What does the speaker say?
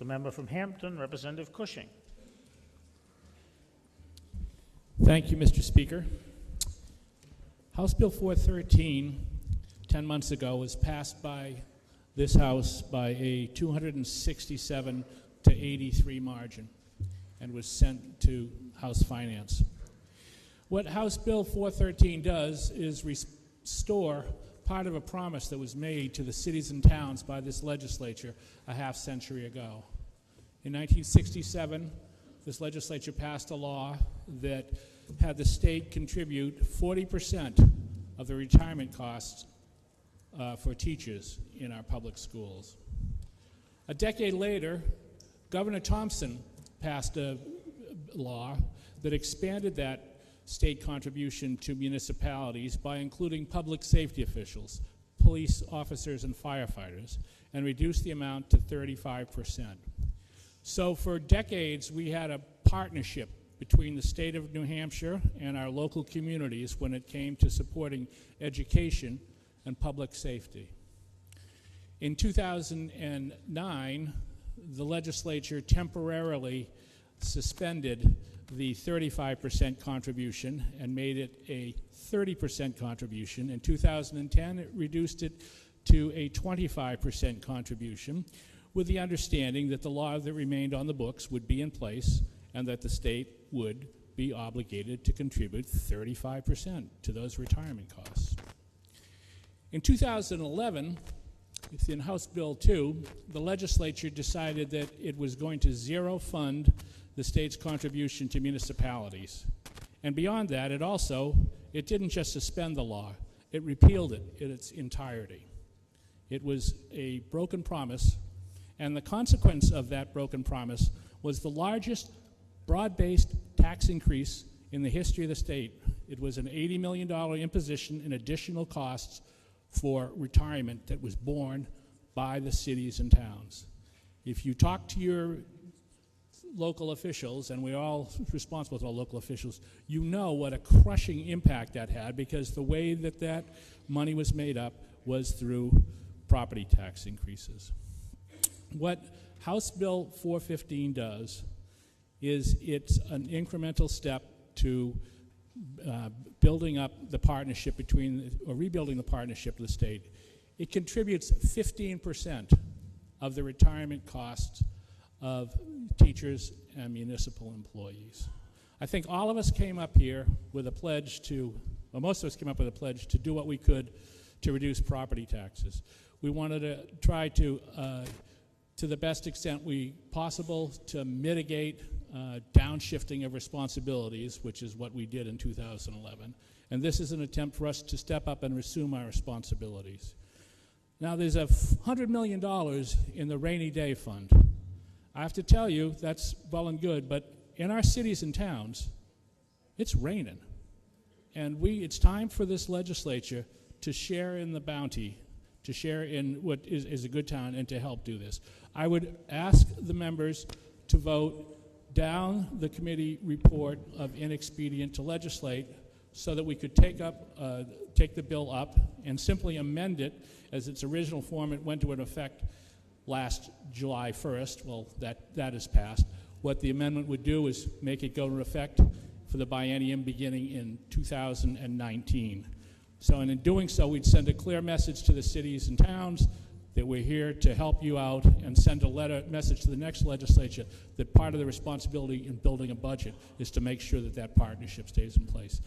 The member from Hampton, Representative Cushing. Thank you, Mr. Speaker. House Bill 413, 10 months ago, was passed by this House by a 267 to 83 margin and was sent to House Finance. What House Bill 413 does is restore part of a promise that was made to the cities and towns by this legislature a half-century ago. In 1967, this legislature passed a law that had the state contribute 40% of the retirement costs for teachers in our public schools. A decade later, Governor Thompson passed a law that expanded that state contribution to municipalities by including public safety officials, police officers, and firefighters, and reduced the amount to 35%. So for decades, we had a partnership between the state of New Hampshire and our local communities when it came to supporting education and public safety. In 2009, the legislature temporarily suspended the 35% contribution and made it a 30% contribution. In 2010, it reduced it to a 25% contribution, with the understanding that the law that remained on the books would be in place and that the state would be obligated to contribute 35% to those retirement costs. In 2011, in House Bill 2, the legislature decided that it was going to zero fund the state's contribution to municipalities. And beyond that, it didn't just suspend the law, it repealed it in its entirety. It was a broken promise, and the consequence of that broken promise was the largest broad-based tax increase in the history of the state. It was an $80 million imposition in additional costs for retirement that was borne by the cities and towns. If you talk to your local officials, and we're all responsible to our local officials, you know what a crushing impact that had, because the way that that money was made up was through property tax increases. What House Bill 415 does is it's an incremental step to building up the partnership rebuilding the partnership with the state. It contributes 15% of the retirement costs of teachers and municipal employees. I think all of us came up here with a pledge most of us came up with a pledge to do what we could to reduce property taxes. We wanted to try to the best extent possible, to mitigate downshifting of responsibilities, which is what we did in 2011. And this is an attempt for us to step up and resume our responsibilities. Now, there's $100 million in the rainy day fund. I have to tell you, that's well and good, but in our cities and towns, it's raining. And it's time for this legislature to share in the bounty, to share in what is a good town, and to help do this. I would ask the members to vote down the committee report of inexpedient to legislate so that we could take the bill up and simply amend it as its original form. It went into effect last July 1st. Well, that is passed. What the amendment would do is make it go into effect for the biennium beginning in 2019. So in doing so, we'd send a clear message to the cities and towns that we're here to help you out, and send a message to the next legislature that part of the responsibility in building a budget is to make sure that that partnership stays in place.